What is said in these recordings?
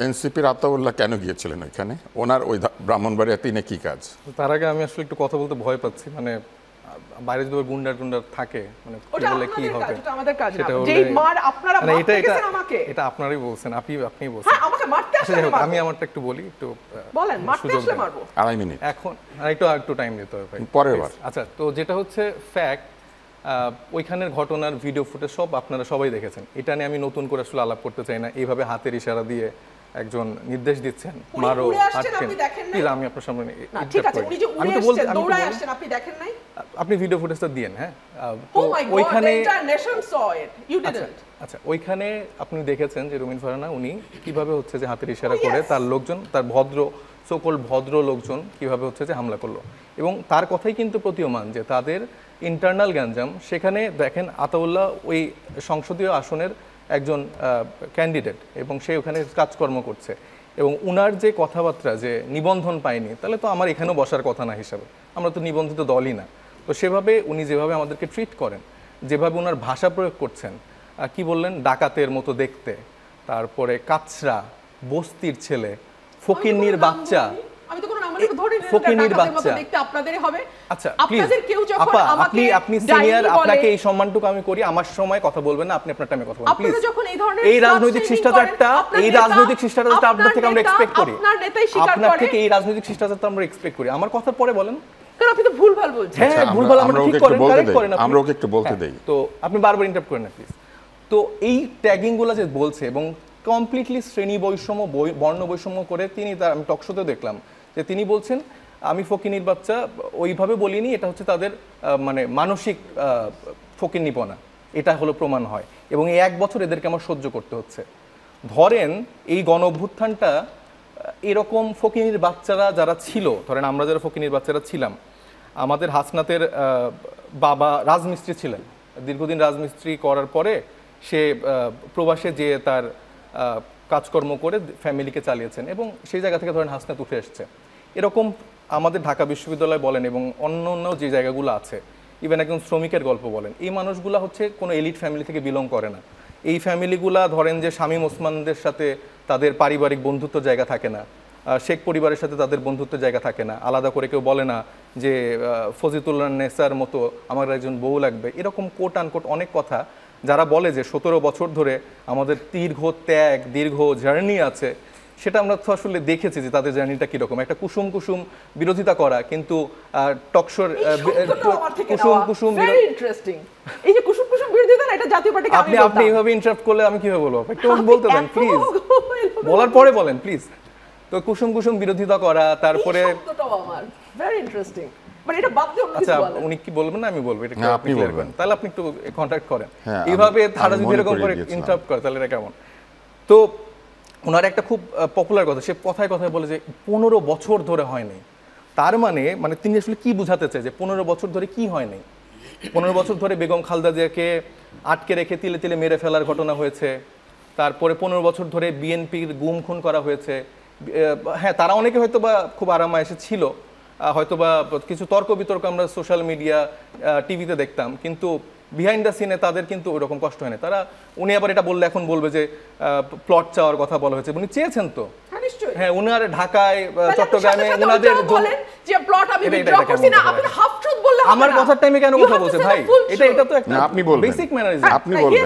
এনসিপির আতাউল্লাহ কেন গিয়েছিলেন ওইখানে? ওনার ওই ব্রাহ্মণবাড়িয়া 3-এ কি কাজ? তার আগে আমি আসলে একটু কথা বলতে ভয় পাচ্ছি, মানে বাইরে যদি গুন্ডার টুন্ডার থাকে, মানে বলে কি হবে, আমাদের কাজ না, যেই মার আপনারা মারতে গেছেন আমাকে, এটা আপনারই বলছেন, আপনিই বলছেন। হ্যাঁ, আমাকে মারতে আসলে আমি আমারটা একটু বলি, একটু বলেন। মারতে আসলে মারবো, 2.5 মিনিট এখন একটু টাইম দিতে হবে ভাই, পরের বার। আচ্ছা, তো যেটা হচ্ছে ফ্যাক্ট, ওইখানের ঘটনার ভিডিও ফুটেজ সব আপনারা সবাই দেখেছেন। এটা নিয়ে আমি নতুন করে আসলে আলাপ করতে চাই না। এইভাবে হাতের ইশারা দিয়ে একজন নির্দেশ দিচ্ছেন, মারো, হাঁটছেন, প্লিজ আমি আপনার সামনে আমি তো বলতে দৌড়ায় আসছেন, আপনি দেখেন নাই? আপনি ভিডিও ফুটেজটা দিয়েন। হ্যাঁ, তো ওইখানে আচ্ছা, ওইখানে আপনি দেখেছেন যে রুমিন ফারহানা উনি কিভাবে হচ্ছে যে হাতের ইশারা করে তার লোকজন, তার ভদ্র লোকজন কিভাবে হচ্ছে যে হামলা করলো, এবং তার কথাই কিন্তু প্রতীয়মান যে তাদের ইন্টারনাল গ্যাঞ্জাম। সেখানে দেখেন আতাউল্লাহ ওই সংসদীয় আসনের একজন ক্যান্ডিডেট, এবং সে ওখানে কাজকর্ম করছে, এবং উনার যে কথাবার্তা যে নিবন্ধন পায়নি, তাহলে তো আমার এখানেও বসার কথা না হিসাবে, আমরা তো নিবন্ধিত দলই না। তো সেভাবে উনি যেভাবে আমাদেরকে ট্রিট করেন, যেভাবে ওনার ভাষা প্রয়োগ করছেন, কি বললেন, ডাকাতের মতো দেখতে, তারপরে কাচরা, বস্তির ছেলে, ফকিন্নির বাচ্চা, ফকিন্নির বাচ্চা, আপনাদের হবে। আচ্ছা আপনাদের কেউ যখন আমাকে, আপনি সিনিয়র, আপনাকে এই সম্মানটুকু আমি করি, আমার সময় কথা বলবেন না, আপনি আপনার টাইমে কথা বলুন প্লিজ। এই রাজনৈতিক শিষ্টাচারটা আপনার থেকে আমরা এক্সপেক্ট করি, আপনার থেকে এই রাজনৈতিক শিষ্টাচারটা আমরা এক্সপেক্ট করি। আমার কথা পরে বলেন, কারণ আপনি তো ভুলভাল বলছেন। হ্যাঁ, ভুলভাল আমরা ঠিক করেন, কারেক্ট করেন, আমরা ওকে একটু বলতে দেই। তো আপনি বারবার ইন্টারাপ্ট করেন না প্লিজ। তো এই ট্যাগিংগুলো যে বলছে, এবং কমপ্লিটলি শ্রেণী বৈষম্য, বর্ণ বৈষম্য করে তিনি, আমি টক শোতে দেখলাম যে তিনি বলছেন আমি ফকিনির বাচ্চা ওইভাবে বলিনি, এটা হচ্ছে তাদের মানে মানসিক ফকিন্নিপনা, এটা হলো প্রমাণ হয়, এবং এই 1 বছর এদেরকে আমার সহ্য করতে হচ্ছে। ধরেন এই গণ অভ্যুত্থানটা এরকম ফকিনির বাচ্চারা যারা ছিল, ধরেন আমরা যারা ফকিনির বাচ্চারা ছিলাম, আমাদের হাসনাতের বাবা রাজমিস্ত্রি ছিলেন, দীর্ঘদিন রাজমিস্ত্রি করার পরে সে প্রবাসে যেয়ে তার কাজকর্ম করে ফ্যামিলিকে চালিয়েছেন, এবং সেই জায়গা থেকে ধরেন হাসনাত উঠে এসছে। এরকম আমাদের ঢাকা বিশ্ববিদ্যালয় বলেন এবং অন্য অন্য যে জায়গাগুলো আছে, ইভেন একজন শ্রমিকের গল্প বলেন, এই মানুষগুলো হচ্ছে কোনো এলিট ফ্যামিলি থেকে বিলং করে না। এই ফ্যামিলিগুলা ধরেন যে শামীম ওসমানদের সাথে তাদের পারিবারিক বন্ধুত্ব জায়গা থাকে না, শেখ পরিবারের সাথে তাদের বন্ধুত্বের জায়গা থাকে না, আলাদা করে কেউ বলে না যে ফজিতুল্লাহ নেসার মতো আমার একজন বউ লাগবে, এরকম কোট আনকোট অনেক কথা যারা বলে যে 17 বছর ধরে আমাদের দীর্ঘ ত্যাগ, দীর্ঘ জার্নি আছে, সেটা আমরা তো আসলে দেখেছি যে তাদের জার্নিটা কীরকম। একটা কুসুম কুসুম বিরোধিতা করা, কিন্তু টকশোর কুসুম এই যে কুসুম কুসুম বিরোধিতা, এটা জাতীয় পার্টিকে আপনি এইভাবে ইন্টারাপ্ট করলে আমি কিভাবে বলবো? একটু বলতে দেন প্লিজ, বলার পরে বলেন প্লিজ। তো কুসুম কুসুম বিরোধিতা করা, তারপরে আচ্ছা উনি কি বলবেন না আমি বলবো, এটা আপনি বলবেন, তাহলে আপনি একটু কন্ট্যাক্ট করেন। এইভাবে তারা যদি এরকম করে ইন্টারাপ্ট করে তাহলে এটা কেমন? তো ওনার একটা খুব পপুলার কথা, সে কথায় কথায় বলে যে 15 বছর ধরে হয়নি। তার মানে তিনি আসলে কি বুঝাতে চায় যে 15 বছর ধরে কি হয়নি? 15 বছর ধরে বেগম খালেদা জিয়াকে আটকে রেখে তিলে তিলে মেরে ফেলার ঘটনা হয়েছে, তারপরে 15 বছর ধরে বিএনপির গুম খুন করা হয়েছে। হ্যাঁ, তারা অনেকে হয়তো বা খুব আরামায়েশে ছিল, হয়তো বা কিছু তর্ক বিতর্ক আমরা সোশ্যাল মিডিয়া, টিভিতে দেখতাম, কিন্তু বিহাইন্ড দ্য সিনে তাদের কিন্তু ওইরকম কষ্ট হয় না। তারা, উনি আবার এটা বললে এখন বলবে যে প্লট চাওয়ার কথা বলা হয়েছে, উনি চেয়েছেন তো। হ্যাঁ, উনার ঢাকায়, চট্টগ্রামে উনাদের যে প্লট আমি উইথড্র করছি না, আপনি হাফ ট্রুথ বললে আমার কথার টাইমে কেন কথা বলছে ভাই? এটা তো একটা আপনি বলবেন, বেসিক ম্যানারিজম। আপনি বলবেন,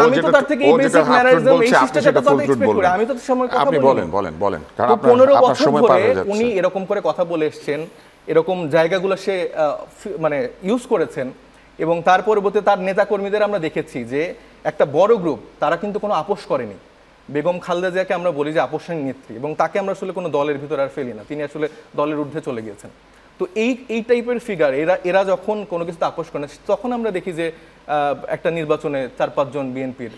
আমি তো তার থেকে এই বেসিক ম্যানারিজম, এই শিষ্টাচারটা তো এক্সপেক্ট করি। আমি তো সময় কথা আপনি বলেন, কারণ আপনার 15 বছর ধরে উনি এরকম করে কথা বলে এসেছেন, এরকম জায়গাগুলো সে মানে ইউজ করেছেন, এবং তার পরবর্তীতে তার নেতাকর্মীদের আমরা দেখেছি যে একটা বড় গ্রুপ, তারা কিন্তু কোনো আপোষ করেনি। বেগম খালেদা জিয়াকে আমরা বলি যে আপোষের নেত্রী, এবং তাকে আমরা আসলে কোনো দলের ভিতরে আর ফেলি না, তিনি আসলে দলের ঊর্ধ্বে চলে গিয়েছেন। তো এই টাইপের ফিগার, এরা যখন কোনো কিছুতে আপোষ করে, তখন আমরা দেখি যে একটা নির্বাচনে 4-5 জন বিএনপির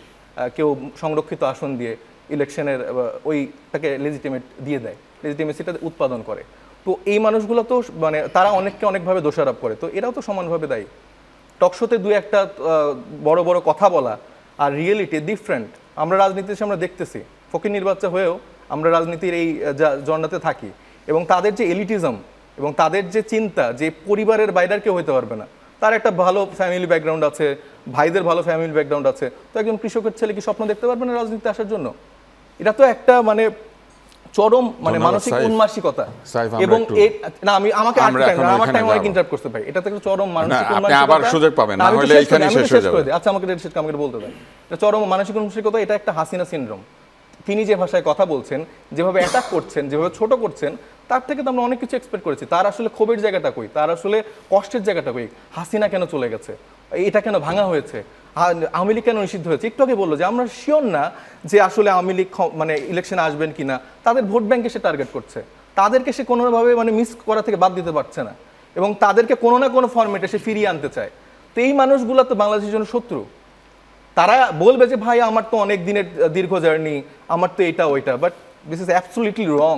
কেউ সংরক্ষিত আসন দিয়ে ইলেকশনের ওইটাকে লেজিটিমেট দিয়ে দেয়, লেজিটিমেসিটা উৎপাদন করে। তো এই মানুষগুলো তো মানে তারা অনেককে অনেকভাবে দোষারোপ করে, তো এরাও তো সমানভাবে দায়ী। টকশোতে 2-1টা বড় বড় কথা বলা আর রিয়েলিটি ডিফারেন্ট। আমরা রাজনীতিতে আমরা দেখতেছি, ফকির বাচ্চা হয়েও আমরা রাজনীতির এই জন্নাতে থাকি, এবং তাদের যে এলিটিজম এবং তাদের যে চিন্তা যে পরিবারের বাইরের কেউ হইতে পারবে না, তার একটা ভালো ফ্যামিলি ব্যাকগ্রাউন্ড আছে, ভাইদের ভালো ফ্যামিলি ব্যাকগ্রাউন্ড আছে, তো একজন কৃষকের ছেলে কি স্বপ্ন দেখতে পারবে না রাজনীতিতে আসার জন্য? এটা তো একটা মানে চরম মানে ধন্যবাদ, মানসিক সাইফ। উন্মাসিকতা। সাইফ, আমরা এবং একটু- না আমি আমাকে আমরা এখন আমার ওইখানে টাইম অনেক যাবো। ইন্টারাপ্ট করতে পারি, এটা তো একটা চরম মানসিক না, আপনি উন্মাসিকতা। আবার সুযোগ পাবেন, না, না আমি তো হলে শেষ এইখানেই করি, আমি তো শেষ হয়ে শেষ করে যাবে। দিই। আচ্ছা আমাকে এটা বলতে দেন। এটা চরম মানসিক উন্মাসিকতা, এটা একটা হাসিনা সিনড্রোম। তিনি যে ভাষায় কথা বলছেন, যেভাবে অ্যাটাক করছেন, যেভাবে ছোট করছেন, তার থেকে তো আমরা অনেক কিছু এক্সপেক্ট করেছি। তার আসলে ক্ষোভের জায়গাটা কই, তার আসলে কষ্টের জায়গাটা কই, হাসিনা কেন চলে গেছে, এটা কেন ভাঙা হয়েছে, আওয়ামী লীগ কেন নিষিদ্ধ হয়েছে। একটু আগে বললো যে আমরা শিওর না যে আসলে আওয়ামী লীগ মানে ইলেকশনে আসবেন কিনা, তাদের ভোট ব্যাংকে সে টার্গেট করছে, তাদেরকে সে কোনোভাবে মানে মিস করা থেকে বাদ দিতে পারছে না, এবং তাদেরকে কোনো না কোনো ফরম্যাটে সে ফিরিয়ে আনতে চায়। তো এই মানুষগুলো তো বাংলাদেশের জন্য শত্রু। তারা বলবে যে ভাই আমার তো অনেক দিনের দীর্ঘ জার্নি, আমার তো এটা ওইটা, বাট দিস ইজ অ্যাবসলিউটলি রং।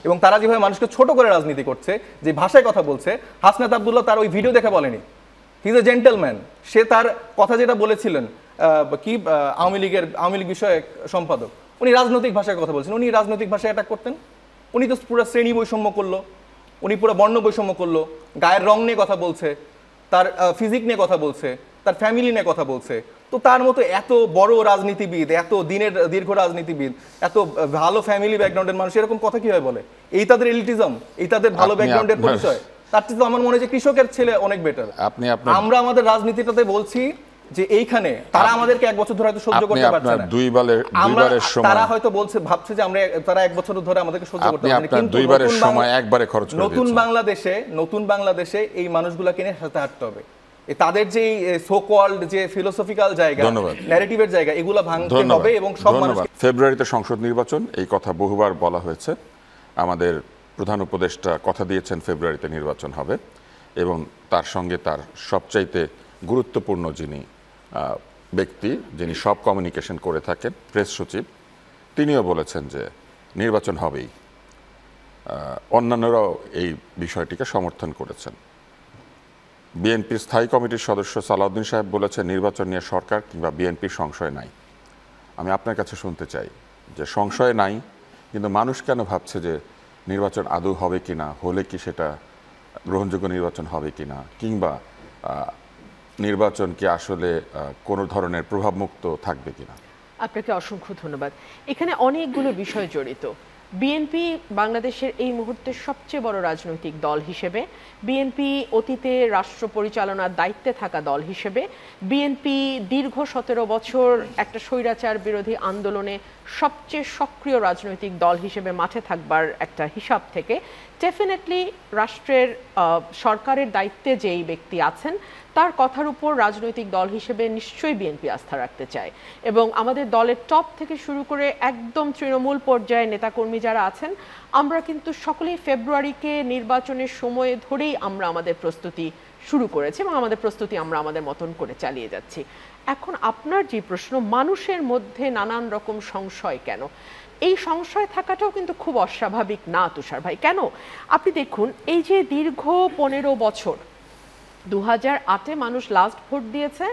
এবং তারা যেভাবে মানুষকে ছোট করে রাজনীতি করছে, যে ভাষায় কথা বলছে, হাসনাত আব্দুল্লাহ তার ওই ভিডিও দেখে বলেনি, হি ইজ এ জেন্টেলম্যান। সে তার কথা যেটা বলেছিলেন কি আওয়ামী লীগ বিষয়ক সম্পাদক, উনি রাজনৈতিক ভাষায় কথা বলছেন, উনি রাজনৈতিক ভাষায় অ্যাটাক করতেন? উনি তো পুরো শ্রেণী বৈষম্য করলো, উনি পুরো বর্ণ বৈষম্য করলো, গায়ের রং নিয়ে কথা বলছে, তার ফিজিক নিয়ে কথা বলছে, তার ফ্যামিলি নিয়ে কথা বলছে। তো তার মতো এত বড় রাজনীতিবিদ, এত দিনের দীর্ঘ রাজনীতিবিদ, এত ভালো ফ্যামিলি ব্যাকগ্রাউন্ডের মানুষ এরকম কথা কিভাবে বলে? এই তাদের এলিটিজম, এই তাদের ভালো আপনি ব্যাকগ্রাউন্ডের আপনার- পরিচয়। তার চেয়ে তো আমার মনে হয় যে কৃষকের ছেলে অনেক বেটার। আপনি আপনার- আমরা আমাদের রাজনীতিটাতে বলছি যে এইখানে তারা আমাদেরকে 1 বছর ধরে হয়তো সহ্য আপনি করতে পারছে আপনার না। দুইবারের তারা সময় হয়তো ভাবছে যে তারা 1 বছর ধরে আমাদেরকে সহ্য করতে আপনি পারছে না। আপনার কিন্তু দুইবারের সময় একবারে খরচ করে নতুন দিয়েছেন। বাংলাদেশে এই মানুষগুলোকে নিয়ে সাথে হাঁটতে হবে। তাদের যে সো কল্ড যে ফিলোসফিক্যাল জায়গা, ধন্যবাদ। ন্যারেটিভের জায়গা, এগুলো ভাঙতে ধন্যবাদ, হবে এবং সব মানুষ। ধন্যবাদ। ফেব্রুয়ারিতে সংসদ নির্বাচন, এই কথা বহুবার বলা হয়েছে। আমাদের প্রধান উপদেষ্টা কথা দিয়েছেন ফেব্রুয়ারিতে নির্বাচন হবে, এবং তার সঙ্গে তার সবচাইতে গুরুত্বপূর্ণ যিনি ব্যক্তি, যিনি সব কমিউনিকেশন করে থাকেন, প্রেস সচিব, তিনিও বলেছেন যে নির্বাচন হবেই। অন্যান্যরাও এই বিষয়টিকে সমর্থন করেছেন। বিএনপির স্থায়ী কমিটির সদস্য সালাউদ্দিন সাহেব বলেছেন নির্বাচন নিয়ে সরকার কিংবা বিএনপির সংশয় নাই। আমি আপনার কাছে শুনতে চাই যে সংশয় নাই, কিন্তু মানুষ কেন ভাবছে যে নির্বাচন আদৌ হবে কিনা, হলে কি সেটা গ্রহণযোগ্য নির্বাচন হবে কিনা, কিংবা নির্বাচন কি আসলে কোনো ধরনের প্রভাবমুক্ত থাকবে কিনা? আপনাকে অসংখ্য ধন্যবাদ। এখানে অনেকগুলো বিষয় জড়িত। বিএনপি বাংলাদেশের এই মুহূর্তে সবচেয়ে বড় রাজনৈতিক দল হিসেবে, বিএনপি অতীতে রাষ্ট্র পরিচালনার দায়িত্বে থাকা দল হিসেবে, বিএনপি দীর্ঘ 17 বছর একটা স্বৈরাচার বিরোধী আন্দোলনে সবচেয়ে সক্রিয় রাজনৈতিক দল হিসেবে মাঠে থাকবার একটা হিসাব থেকে ডেফিনেটলি রাষ্ট্রের সরকারের দায়িত্বে যেই ব্যক্তি আছেন তার কথার উপর রাজনৈতিক দল হিসেবে নিশ্চয়ই বিএনপি আস্থা রাখতে চায়। এবং আমাদের দলের টপ থেকে শুরু করে একদম তৃণমূল পর্যায়ে নেতাকর্মী যারা আছেন, আমরা কিন্তু সকলেই ফেব্রুয়ারিকে নির্বাচনের সময় ধরেই আমরা আমাদের প্রস্তুতি শুরু করেছি এবং আমাদের প্রস্তুতি আমরা আমাদের মতন করে চালিয়ে যাচ্ছি। এখন আপনার যে প্রশ্ন, মানুষের মধ্যে নানান রকম সংশয় কেন, এই সংশয় থাকাটাও কিন্তু খুব অস্বাভাবিক না তুষার ভাই। কেন? আপনি দেখুন, এই যে দীর্ঘ 15 বছর, 2008-এ মানুষ লাস্ট ভোট দিয়েছে,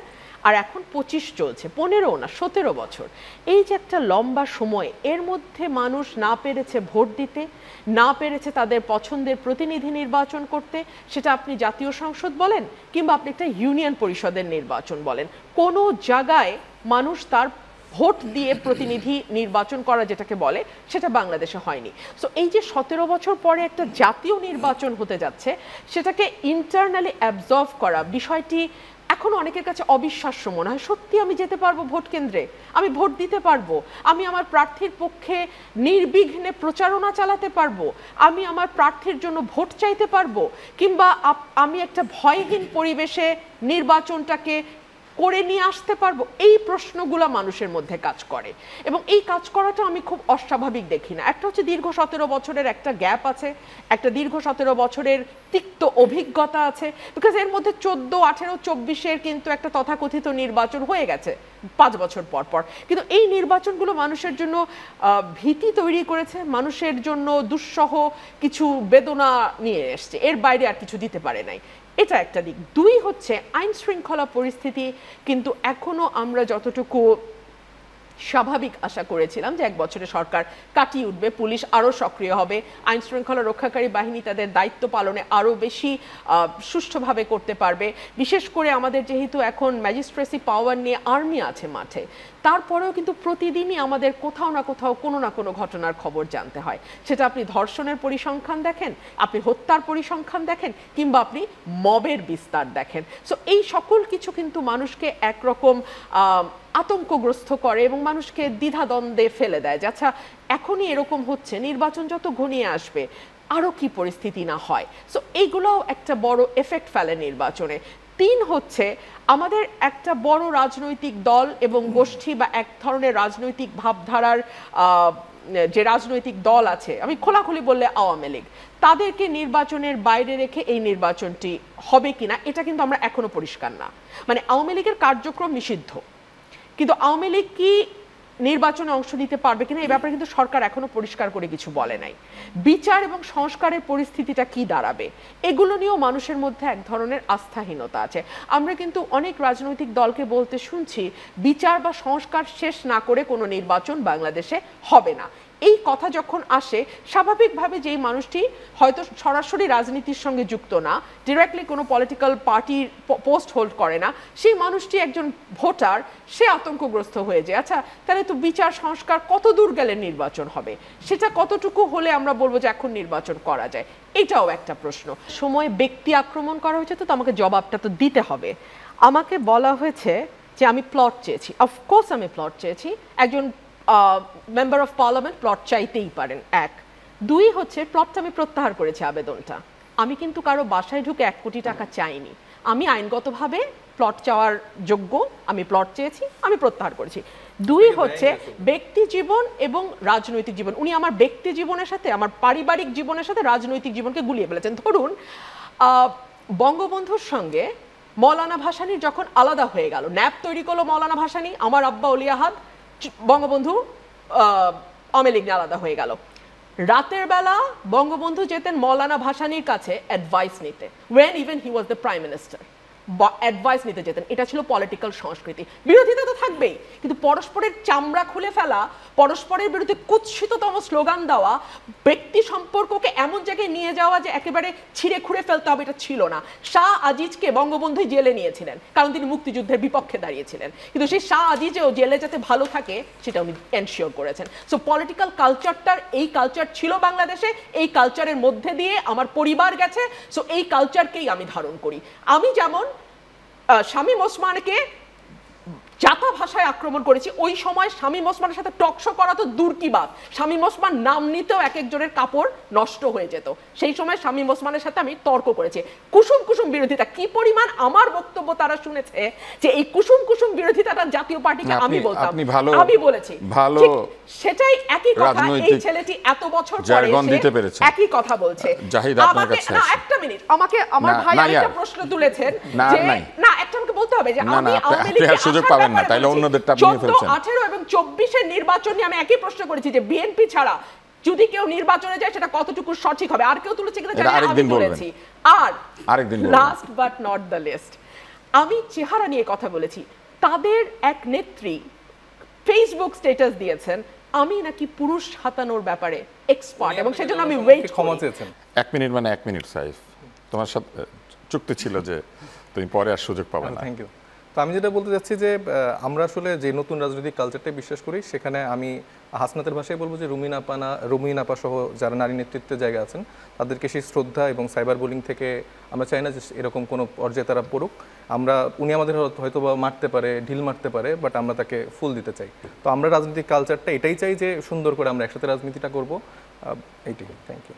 আর এখন 25 চলছে, 15 না 17 বছর। এই যে একটা লম্বা সময়, এর মধ্যে মানুষ না পেরেছে ভোট দিতে, না পেরেছে তাদের পছন্দের প্রতিনিধি নির্বাচন করতে, সেটা আপনি জাতীয় সংসদ বলেন কিংবা আপনি একটা ইউনিয়ন পরিষদের নির্বাচন বলেন, কোনো জায়গায় মানুষ তার ভোট দিয়ে প্রতিনিধি নির্বাচন করা যেটাকে বলে, সেটা বাংলাদেশে হয়নি। সো এই যে 17 বছর পরে একটা জাতীয় নির্বাচন হতে যাচ্ছে, সেটাকে ইন্টারনালি অ্যাবজর্ভ করা বিষয়টি এখন অনেকের কাছে অবিশ্বাস্য মনে হয়। সত্যি আমি যেতে পারবো ভোট কেন্দ্রে, আমি ভোট দিতে পারবো, আমি আমার প্রার্থীর পক্ষে নির্বিঘ্নে প্রচারণা চালাতে পারবো, আমি আমার প্রার্থীর জন্য ভোট চাইতে পারবো, কিংবা আমি একটা ভয়হীন পরিবেশে নির্বাচনটাকে করে নিয়ে আসতে পারবো। এই প্রশ্নগুলো মানুষের মধ্যে কাজ করে, এবং এই কাজ করাটা আমি খুব অস্বাভাবিক দেখি না। একটা হচ্ছে দীর্ঘ 17 বছরের একটা গ্যাপ আছে, একটা দীর্ঘ 17 বছরের তিক্ত অভিজ্ঞতা আছে, বিকজ এর মধ্যে 14, 18, 24-এর কিন্তু একটা তথাকথিত নির্বাচন হয়ে গেছে 5 বছর পর পর। কিন্তু এই নির্বাচনগুলো মানুষের জন্য ভীতি তৈরি করেছে, মানুষের জন্য দুঃসহ কিছু বেদনা নিয়ে এসছে, এর বাইরে আর কিছু দিতে পারে নাই। এটা একটা দিক। 2 হচ্ছে আইন শৃঙ্খলা পরিস্থিতি কিন্তু এখনো আমরা যতটুকু স্বাভাবিক আশা করেছিলাম যে 1 বছরে সরকার কাটিয়ে উঠবে, পুলিশ আরও সক্রিয় হবে, আইন শৃঙ্খলা রক্ষাকারী বাহিনী তাদের দায়িত্ব পালনে আরও বেশি সুষ্ঠুভাবে করতে পারবে। বিশেষ করে আমাদের যেহেতু এখন ম্যাজিস্ট্রেসি পাওয়ার নিয়ে আর্মি আছে মাঠে, তারপরেও কিন্তু প্রতিদিনই আমাদের কোথাও না কোথাও কোনো না কোনো ঘটনার খবর জানতে হয়। সেটা আপনি ধর্ষণের পরিসংখ্যান দেখেন, আপনি হত্যার পরিসংখ্যান দেখেন, কিংবা আপনি মবের বিস্তার দেখেন। সো এই সকল কিছু কিন্তু মানুষকে একরকম আতঙ্কগ্রস্ত করে এবং মানুষকে দ্বিধাদ্বন্দ্বে ফেলে দেয় যে আচ্ছা এখনই এরকম হচ্ছে, নির্বাচন যত ঘনিয়ে আসবে আরও কি পরিস্থিতি না হয়। সো এইগুলোও একটা বড় এফেক্ট ফেলে নির্বাচনে। 3 হচ্ছে আমাদের একটা বড় রাজনৈতিক দল এবং গোষ্ঠী বা এক ধরনের রাজনৈতিক ভাবধারার যে রাজনৈতিক দল আছে, আমি খোলাখুলি বললে আওয়ামী লীগ, তাদেরকে নির্বাচনের বাইরে রেখে এই নির্বাচনটি হবে কিনা এটা কিন্তু আমরা এখনো পরিষ্কার না। মানে আওয়ামী লীগের কার্যক্রম নিষিদ্ধ, কিন্তু আওয়ামী লীগ কি নির্বাচনে অংশ নিতে পারবে কিনা এই ব্যাপারে কিন্তু সরকার এখনো পরিষ্কার করে কিছু বলে নাই। বিচার এবং সংস্কারের পরিস্থিতিটা কি দাঁড়াবে এগুলো নিয়েও মানুষের মধ্যে এক ধরনের আস্থাহীনতা আছে। আমরা কিন্তু অনেক রাজনৈতিক দলকে বলতে শুনছি বিচার বা সংস্কার শেষ না করে কোনো নির্বাচন বাংলাদেশে হবে না। এই কথা যখন আসে স্বাভাবিকভাবে যেই মানুষটি হয়তো সরাসরি রাজনীতির সঙ্গে যুক্ত না, ডিরেক্টলি কোনো পলিটিক্যাল পার্টির পোস্ট হোল্ড করে না, সেই মানুষটি একজন ভোটার, সে আতঙ্কগ্রস্ত হয়ে যায় আচ্ছা তাহলে তো বিচার সংস্কার কত দূর গেলে নির্বাচন হবে, সেটা কতটুকু হলে আমরা বলবো যে এখন নির্বাচন করা যায়, এটাও একটা প্রশ্ন। সময় ব্যক্তি আক্রমণ করা হয়েছে তো আমাকে জবাবটা তো দিতে হবে। আমাকে বলা হয়েছে যে আমি প্লট চেয়েছি, অফকোর্স আমি প্লট চেয়েছি, একজন মেম্বার অফ পার্লামেন্ট প্লট চাইতেই পারেন। 1, 2 হচ্ছে প্লটটা আমি প্রত্যাহার করেছি আবেদনটা। আমি কিন্তু কারো বাসায় ঢুকে 1 কোটি টাকা চাইনি, আমি আইনগতভাবে প্লট চাওয়ার যোগ্য, আমি প্লট চেয়েছি, আমি প্রত্যাহার করেছি। 2 হচ্ছে ব্যক্তি জীবন এবং রাজনৈতিক জীবন, উনি আমার ব্যক্তি জীবনের সাথে আমার পারিবারিক জীবনের সাথে রাজনৈতিক জীবনকে গুলিয়ে ফেলেছেন। ধরুন বঙ্গবন্ধুর সঙ্গে মৌলানা ভাসানীর যখন আলাদা হয়ে গেল, ন্যাপ তৈরি করলো মৌলানা ভাসানী, আমার আব্বা অলি আহাদ, বঙ্গবন্ধু আওয়ামী লীগ নিয়ে আলাদা হয়ে গেল। রাতের বেলা বঙ্গবন্ধু যেতেন মৌলানা ভাসানীর কাছে অ্যাডভাইস নিতে, when even he was the prime minister, advice নিতে যেতেন। এটা ছিল পলিটিক্যাল সংস্কৃতি। বিরোধিতা তো থাকবেই, কিন্তু পরস্পরের চামড়া খুলে ফেলা, পরস্পরের বিরুদ্ধে কুৎসিততম স্লোগান দেওয়া, ব্যক্তি সম্পর্ককে এমন জায়গায় নিয়ে যাওয়া যে একেবারে ছিঁড়ে খুঁড়ে ফেলতে হবে, এটা ছিল না। শাহ আজিজকে বঙ্গবন্ধু জেলে নিয়েছিলেন কারণ তিনি মুক্তিযুদ্ধের বিপক্ষে দাঁড়িয়েছিলেন, কিন্তু সেই শাহ আজিজেও জেলে যাতে ভালো থাকে সেটা উনি এনশিওর করেছেন। সো পলিটিক্যাল কালচারটার এই কালচার ছিল বাংলাদেশে, এই কালচারের মধ্যে দিয়ে আমার পরিবার গেছে, সো এই কালচারকেই আমি ধারণ করি। আমি যেমন শামীম ওসমানকে জাতা ভাষায় আক্রমণ করেছি, ওই সময় শামীম ওসমানের সাথে টকশো করা তো দূর কি বাত, শামীম ওসমান নাম নিতেও এক একজনের কাপড় নষ্ট হয়ে যেত। সেই সময় শামীম ওসমানের সাথে আমি তর্ক করেছি। কুসুম কুসুম বিরোধিতা কি পরিমাণ আমার বক্তব্য তারা শুনেছে যে এই কুসুম কুসুম বিরোধিতাটা জাতীয় পার্টিকে আমি বলতাম, আমি বলেছি ভালো, সেটাই একই কথা। এই ছেলেটি এত বছর পরে একই কথা বলছে। আমাকে না একটা মিনিট, আমাকে আমার ভাই একটা প্রশ্ন তুলেছেন যে না একটা আমাকে বলতে হবে যে আমি আওয়ামী লীগের সুযোগ পাবেন না, তাইলে অন্যদেরটা নিয়ে ফেলছেন। 18 এবং 24 এর নির্বাচন নিয়ে আমি একই প্রশ্ন করেছি যে বিএনপি ছাড়া যদি কেউ নির্বাচনে যায় সেটা কতটুকু সঠিক হবে। আর কেউ তুলেছে কিনা জানি না, আমি বলেছি। আর আরেকদিন last but not the least, আমি চেহারা নিয়ে কথা বলেছি। তাদের এক নেত্রী ফেসবুক স্ট্যাটাস দিয়েছেন আমি নাকি পুরুষ হাতানোর ব্যাপারে এক্সপার্ট, এবং সেজন্য আমি ওয়েট ক্ষমা চেয়েছেন। 1 মিনিট মানে 1 মিনিট সাইফ, তোমার সাথে চুক্তি ছিল যে তুমি পরে আর সুযোগ পাবে না। Thank you. তো আমি যেটা বলতে চাচ্ছি যে আমরা আসলে যে নতুন রাজনৈতিক কালচারটাই বিশ্বাস করি, সেখানে আমি হাসনাতের ভাষায় বলবো যে রুমিন আপা সহ যারা নারী নেতৃত্বের জায়গা আছেন তাদেরকে সেই শ্রদ্ধা এবং সাইবার বুলিং থেকে আমরা চাই না যে এরকম কোনো পর্যায়ে তারা পড়ুক। উনি আমাদের হয়তো বা মারতে পারে, ঢিল মারতে পারে, বাট আমরা তাকে ফুল দিতে চাই। তো আমরা রাজনৈতিক কালচারটা এটাই চাই যে সুন্দর করে আমরা একসাথে রাজনীতিটা করবো, এইটাই। Thank you.